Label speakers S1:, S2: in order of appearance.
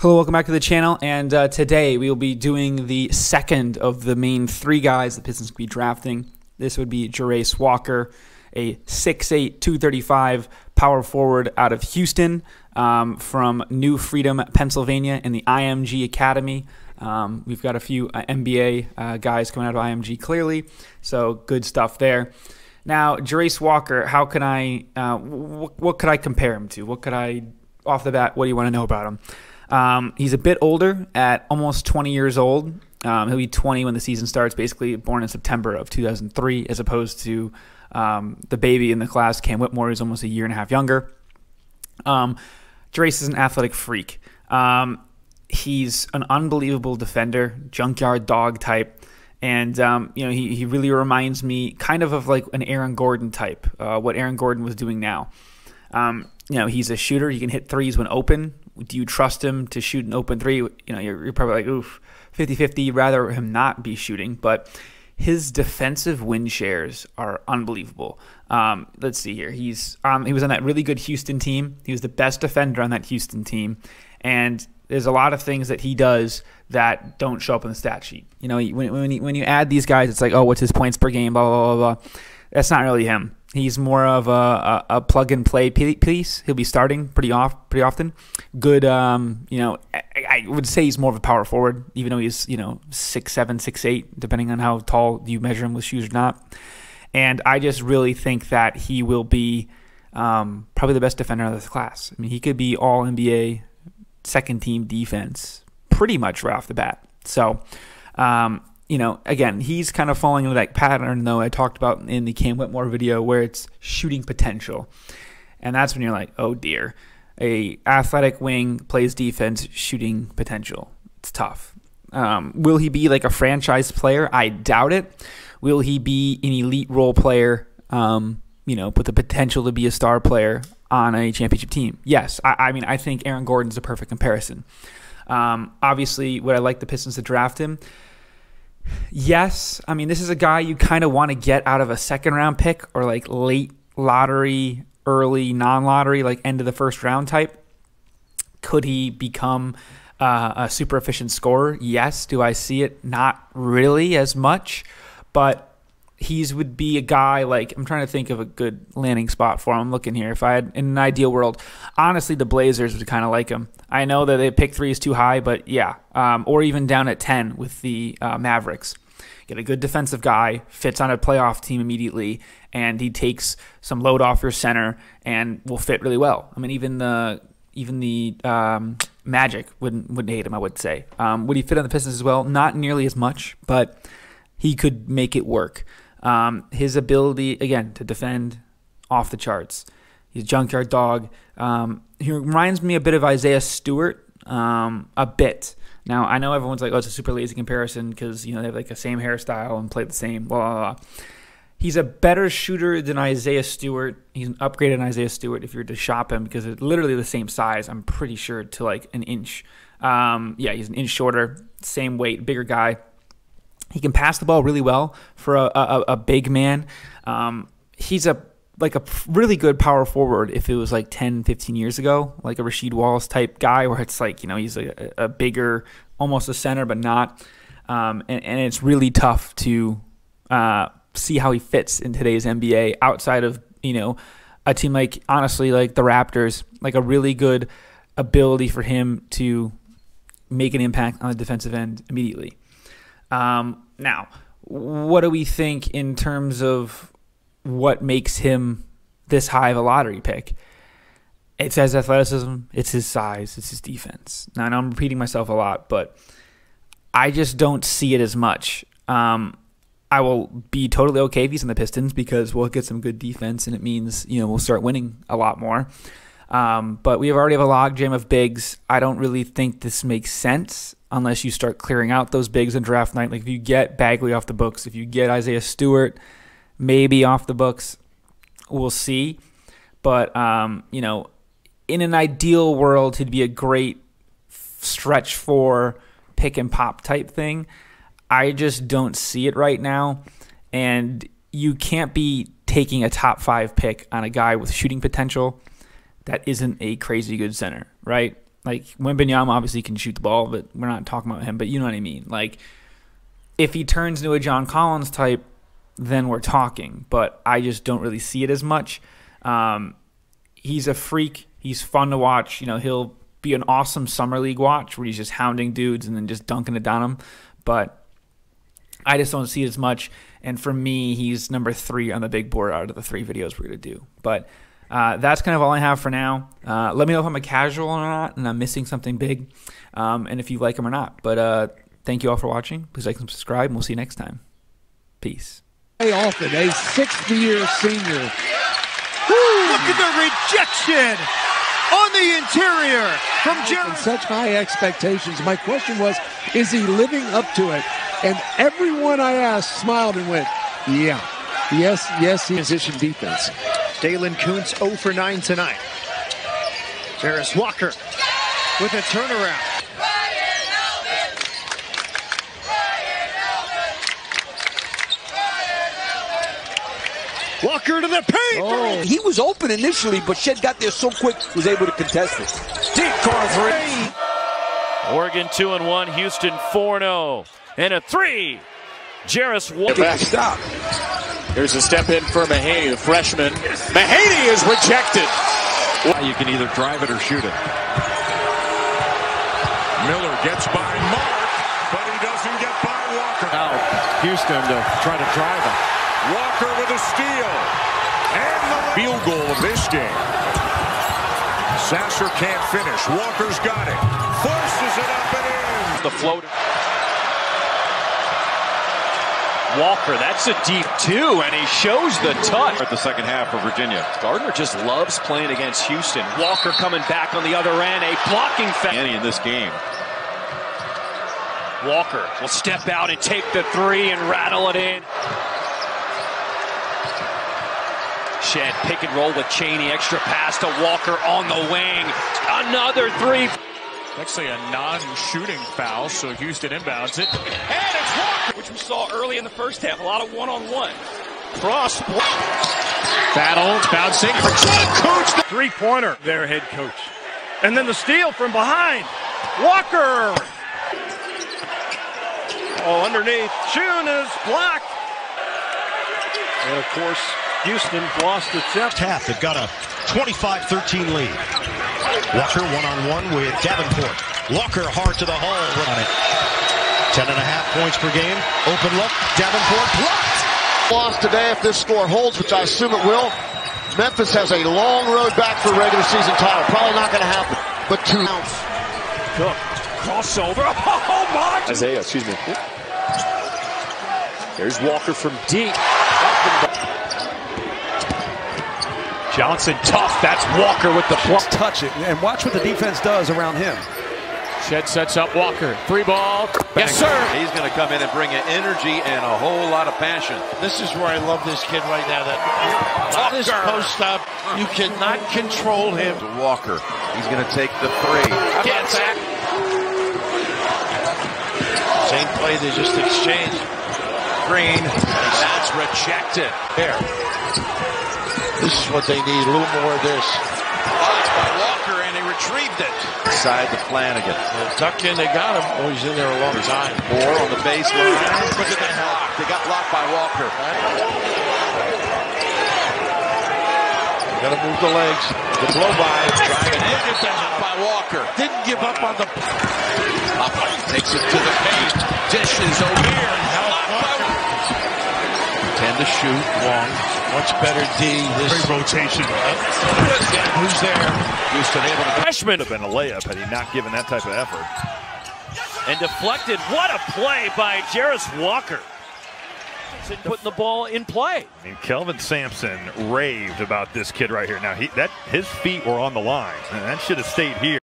S1: Hello, welcome back to the channel, and today we will be doing the second of the main three guys the Pistons could be drafting. This would be Jarace Walker, a 6'8", 235 power forward out of Houston from New Freedom, Pennsylvania in the IMG Academy. We've got a few NBA guys coming out of IMG clearly, so good stuff there. Now, Jarace Walker, how can I, what could I compare him to? What could I, off the bat, what do you want to know about him? He's a bit older at almost 20 years old. He'll be 20 when the season starts, basically born in September of 2003, as opposed to the baby in the class, Cam Whitmore, who's almost a year and a half younger. Jarace is an athletic freak. He's an unbelievable defender, junkyard dog type. And, you know, he really reminds me kind of like an Aaron Gordon type, what Aaron Gordon was doing now. You know, he's a shooter. He can hit threes when open. Do you trust him to shoot an open three? You know, you're probably like, oof, 50-50. You'd rather him not be shooting. But his defensive win shares are unbelievable. Let's see here. He was on that really good Houston team. He was the best defender on that Houston team. And there's a lot of things that he does that don't show up in the stat sheet. You know, when you add these guys, it's like, oh, what's his points per game, blah, blah, blah, blah. That's not really him. He's more of a plug-and-play piece. He'll be starting pretty often. Good, you know, I would say he's more of a power forward, even though he's, you know, 6'7", 6'8", depending on how tall you measure him with shoes or not. And I just really think that he will be probably the best defender of this class. I mean, he could be all-NBA second-team defense pretty much right off the bat. So, you know, again, he's kind of falling into that pattern, though, I talked about in the Cam Whitmore video, where it's shooting potential. And that's when you're like, oh, dear. A athletic wing plays defense, shooting potential. It's tough. Will he be like a franchise player? I doubt it. Will he be an elite role player, you know, with the potential to be a star player on a championship team? Yes. I mean, I think Aaron Gordon's a perfect comparison. Obviously, would I like the Pistons to draft him? Yes. I mean, this is a guy you kind of want to get out of a second-round pick or like late lottery, early non-lottery, like end of the first round type. Could he become a super efficient scorer? Yes. Do I see it? Not really as much, but would be a guy like, I'm trying to think of a good landing spot for him. I'm looking here. If I had, in an ideal world, honestly, the Blazers would kind of like him. I know that they pick threes too high, but yeah, or even down at 10 with the Mavericks. Get a good defensive guy, fits on a playoff team immediately, and he takes some load off your center and will fit really well. I mean, even the Magic wouldn't hate him, I would say. Would he fit on the Pistons as well? Not nearly as much, but he could make it work. His ability, again, to defend, off the charts. He's a junkyard dog. He reminds me a bit of Isaiah Stewart, a bit. Now, I know everyone's like, oh, it's a super lazy comparison because, you know, they have like the same hairstyle and play the same, blah, blah, blah. He's a better shooter than Isaiah Stewart. He's an upgrade on Isaiah Stewart if you were to shop him because it's literally the same size, I'm pretty sure, to like an inch. Yeah, he's an inch shorter, same weight, bigger guy. He can pass the ball really well for a big man. He's like a really good power forward if it was like 10, 15 years ago, like a Rasheed Wallace type guy where it's like, you know, he's a bigger, almost a center, but not. And it's really tough to see how he fits in today's NBA outside of, you know, a team like, honestly, like the Raptors, like a really good ability for him to make an impact on the defensive end immediately. Now, what do we think in terms of what makes him this high of a lottery pick? It's his athleticism, it's his size, it's his defense. Now, I know I'm repeating myself a lot, but I just don't see it as much. I will be totally okay if he's in the Pistons because we'll get some good defense and it means, you know, we'll start winning a lot more. But we already have a logjam of bigs. I don't really think this makes sense unless you start clearing out those bigs in draft night. Like if you get Bagley off the books, if you get Isaiah Stewart maybe off the books, we'll see. But, you know, in an ideal world, he'd be a great stretch for pick and pop type thing. I just don't see it right now. And you can't be taking a top 5 pick on a guy with shooting potential that isn't a crazy good center, right? Like, Wembanyama obviously can shoot the ball, but we're not talking about him. But you know what I mean. Like, if he turns into a John Collins type, then we're talking. But I just don't really see it as much. He's a freak. He's fun to watch. You know, he'll be an awesome summer league watch where he's just hounding dudes and then just dunking it down them. But I just don't see it as much. And for me, he's number 3 on the big board out of the 3 videos we're going to do. But that's kind of all I have for now. Let me know if I'm a casual or not and I'm missing something big, and if you like him or not. But thank you all for watching. Please like and subscribe, and we'll see you next time. Peace.
S2: Hey, Alton, a 6th-year senior.
S3: Look at the rejection on the interior from Jarace.
S2: Such high expectations. My question was, is he living up to it? And everyone I asked smiled and went, yeah. Yes, he position defense.
S3: Dalen Kuntz 0 for 9 tonight. Jarace Walker with a turnaround. Walker to the paint.
S2: Oh.
S4: He was open initially, but Shed got there so quick, was able to contest it.
S3: Deep corner 3.
S5: Oregon 2-1, Houston 4-0. And a 3. Jarace Walker.
S4: Back stop.
S6: Here's a step in for Mahaney, the freshman. Mahaney is rejected.
S7: You can either drive it or shoot it. Miller gets by Mark, but he doesn't get by Walker. Now Houston to try to drive it. Walker with a steal. And the field goal of this game. Sasser can't finish. Walker's got it. Forces it up and in.
S6: The floater. Walker, that's a deep 2, and he shows the touch.
S7: At the second half for Virginia.
S6: Gardner just loves playing against Houston. Walker coming back on the other end, a blocking foul.
S7: In this game.
S6: Walker will step out and take the 3 and rattle it in. Shed pick and roll with Chaney, extra pass to Walker on the wing. Another 3.
S8: Actually a non-shooting foul, so Houston inbounds it. And it's Walker, which we saw early in the first half. A lot of one-on-one. Cross.
S3: Battle, bouncing for Coach.
S8: Three-pointer, their head coach. And then the steal from behind. Walker. Oh, underneath. June is blocked. And, of course, Houston lost its
S9: half. They've got a 25-13 lead. Walker one-on-one with Davenport. Walker hard to the hole. On it. 10.5 points per game. Open look. Davenport blocked.
S10: Lost today if this score holds, which I assume it will. Memphis has a long road back for regular season title. Probably not going to happen. But 2 ounce.
S8: Cook. Crossover. Oh, my.
S6: Isaiah, excuse me. There's Walker from deep. Johnson tough. That's Walker with the block.
S4: Touch it, and watch what the defense does around him.
S5: Shed sets up Walker. 3-ball. Yes, sir.
S7: He's going to come in and bring an energy and a whole lot of passion.
S10: This is where I love this kid right now. That this post up, you cannot control him.
S7: Walker, he's going to take the 3.
S10: Gets back. Same play they just exchanged.
S7: Green.
S6: That's rejected.
S10: There. This is what they need, a little more of this.
S7: Blocked by Walker, and he retrieved it. Side to Flanagan.
S10: Tucked in, they got him. Oh, he's in there a long time.
S7: Moore on the baseline. Look at that block. They got blocked by Walker.
S10: Got to move the legs. The blow by.
S7: Driving in. By Walker.
S10: Didn't give up on the...
S7: Takes it to the paint. Dishes O'Meara.
S10: 10 to shoot. Long. Much better D. This
S8: rotation.
S10: Who's there?
S7: Houston able to...
S5: Freshman have been a layup had he not given that type of effort. And deflected. What a play by Jarace Walker. Putting the ball in play.
S8: I mean, Kelvin Sampson raved about this kid right here. Now, his feet were on the line, and that should have stayed here.